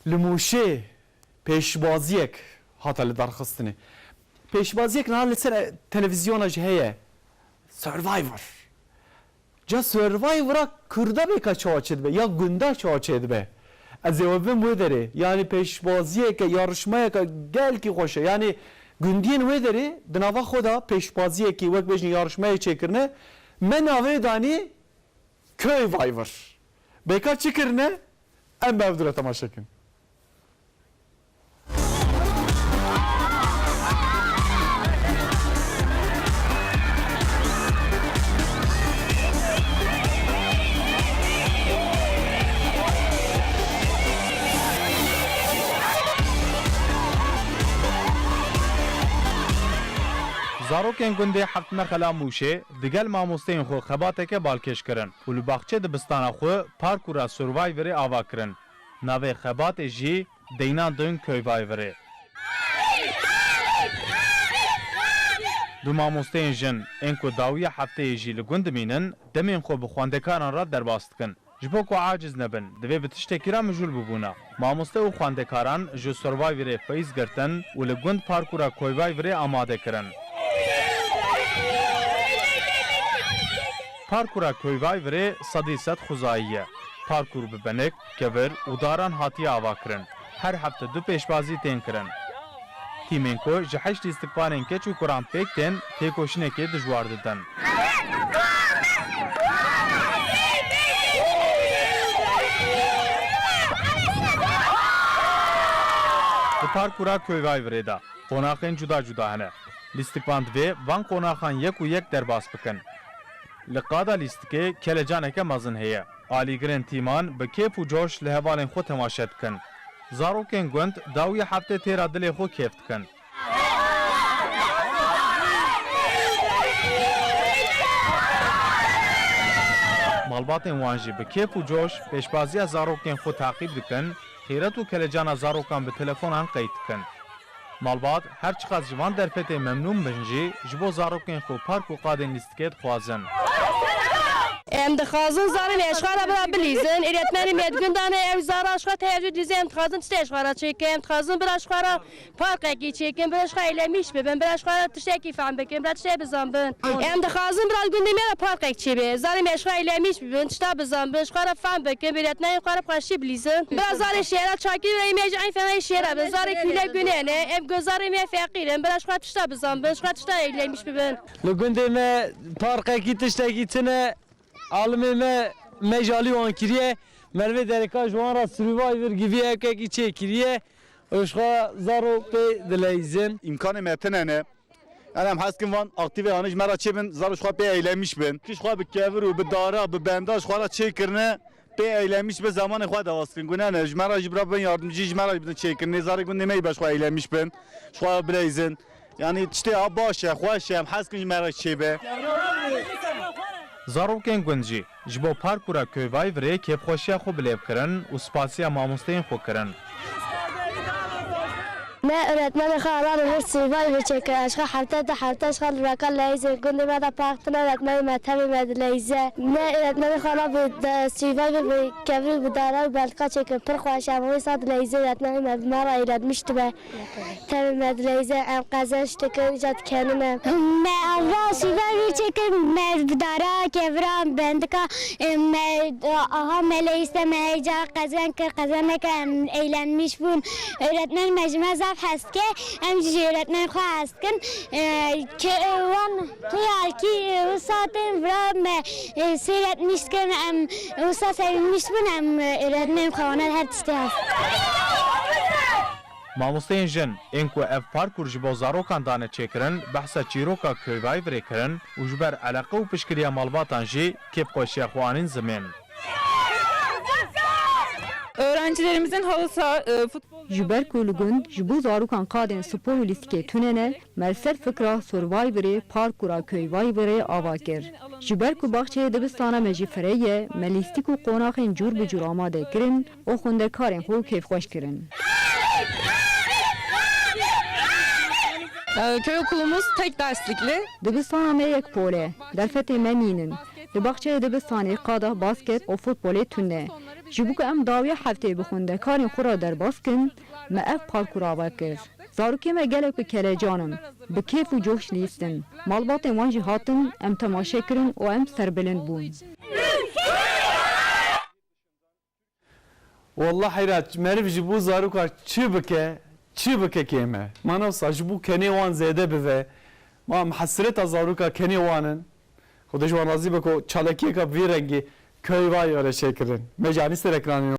لموشه پیشبازیک هاتا لدرخستنی پیشبازیک نه لسر تلویزیون جهیه سروایور جا سروایورا کرده بکا چاچد به یا گنده چاچد به از اوبن وداره یعنی پیشبازیک yarışmaya gel ki خوشه yani gündüğün وداره dınava xoda پیشبازیک وقت بجنی yarışmaya çekirne men avre dani köy vayvar beka çıkırne en bevdure tamaşakın زاروکن گنده حفت مرخلا موشه دگل ماموستین خو خباتک بالکش کرن و لباخچه دبستان خو پارکورا سروایوری آوا کرن ناوی خبات جی دینان دون کویوایوری دو ماموستین جن انکو داوی هفته جی لگند مینن دمین خو بخواندکاران را درباست کن جبو کو عاجز نبن دوی بتشتکیرا مجول ببونا ماموسته و خواندکاران جو سروایوری فیز گرتن و لگند پارکورا کویوایوری آماده کرن پارکورا کویوایوری صدی ست خوزاییه پارکور ببنک کبر و داران هاتی آوا کرن هر هفته دو پیشبازی تین کرن تیمین کو جهشت استقبالین که چو قرآن پیک تین تیکوشنه که دجوار دادن پارکورا کویوایوری دا قوناقین جدا جدا هنه لیستقباند و وان قوناقان یک و یک درباس بکن لقادا لیستکه کلجانه که مزن هیه آلیگرین تیمان به کیف و جوش لحوالین خود تماشد کن زاروکین گوند داوی هفته تیرا دل خود کیفت کن مالباتین وانجی به کیف و جوش پیشبازی زاروکین خود تعقیب دکن خیرت و کلجان زاروکان به تلفون هم قید کن مالبات هر چقدر جوان در فته ممنون بنجی جبو زاروکین خو پارک و قادن لیستکت خوازن ام دخازن زارن اشغال برا بلیزن ایرتمنی مدگندانه ام زار اشغال تهجد لیزن دخازن تشت اشغال چکم دخازن برا اشغال پارک کی چکم برا اشغال لمیش ببن برا اشغال تشکی فهم بکم برا تشت بزنبن ام دخازن برا گندی میرا پارک چی به زارن اشغال لمیش ببن تشت بزنبن اشغال فهم بکم ایرتمنی اشغال قاشی بلیزن برا زار شهر چاکی ایمیج این فنای شهر به زار کله گنه ام گزار می فقیرم برا اشغال تشت بزنبن اشغال تشت لمیش ببن لگندی ما پارک کی تشکی تنه عالمی مجالی وان کریه مروی درکا جوان را سروایور گیوی اکی چه کریه اشخا زارو پی دلیزن امکان متننه هم هست که وان اکتیو آنش مرا چه بن زارو اشخا پی ایلمیش بن کش خوا به کور و به دارا به بنداش خوا را چه کرنه پی ایلمیش به زمان خوا دواست کن گونه نه مرا جبرا بن یاردمچی مرا بن چه کرنه زار گونه می باش خوا ایلمیش بن اشخا بلیزن یعنی چته آب باشه خواشه هم هست که مرا چه به زاروکین گونجی جبو پارکورا کویوایوری کیف خوشیا خو بلیب کرن و سپاسیا ماموستین خو کرن ما öğretmen خالان bir sivay bir çeker aşka hafta şal rakal leyze günde bada parkta öğretmen metabi medleyze ne öğretmen خالا bir sivay bir kevri bir dara belka çeker per خوشم sad leyze öğretmen mara iradmıştı be tabi medleyze em kazanç teker icat kendine me Allah sivay bir çeker me dara kevra bendika me aha meleyse meca kazanak eğlenmiş bun öğretmen mecmez هست که ام جیرتمن خواه هست کن که وان توی وساتن برام سیرت نیست کن ام وسات نیست بن ام ایرتمن خوانه هر تسته هست ماموستین جن انکو اف پارکور جبو زاروکان دانه چکرن بحثا چیروکا کویوایوری کرن و جبر علاقه و پشکریا مالباتان جی کپ خوشیا خوانین زمین Öğrencilerimizin halı saha futbol Jiber kulügün jibu zarukan kadın spor listike tünene merser fıkra survivori parkura köy avakir. Jiber ku bahçeye dibistana meji fereye melistiku qonaxin cur bi cur amade kirin o xundekarên xwe keyf xweş kirin. köy okulumuz tek derslikli. Dibistana me yek pole derfetê me mînin. Di bahçeye dibistanê qada basket û futbolê tune. ji bo ku em dawiya heftê bi xwendekarên xwe ra derbas kin me ev parkûra vekir. Zarokê me gelek bi kelecanim, bi kêf û coş lîstin. Malbatên wan jî hatin, em temaşe kirin û em serbilind bûn. والله حیرت مرف جبو زاروکا چی بکه کیمه من اوسا جبو کنی وان زیده بوه ما محسرت زاروکا کنی وانن خودش وان راضی بکو چالکیه که وی رنگی köy var öyle şey kirin. Mecani ekranı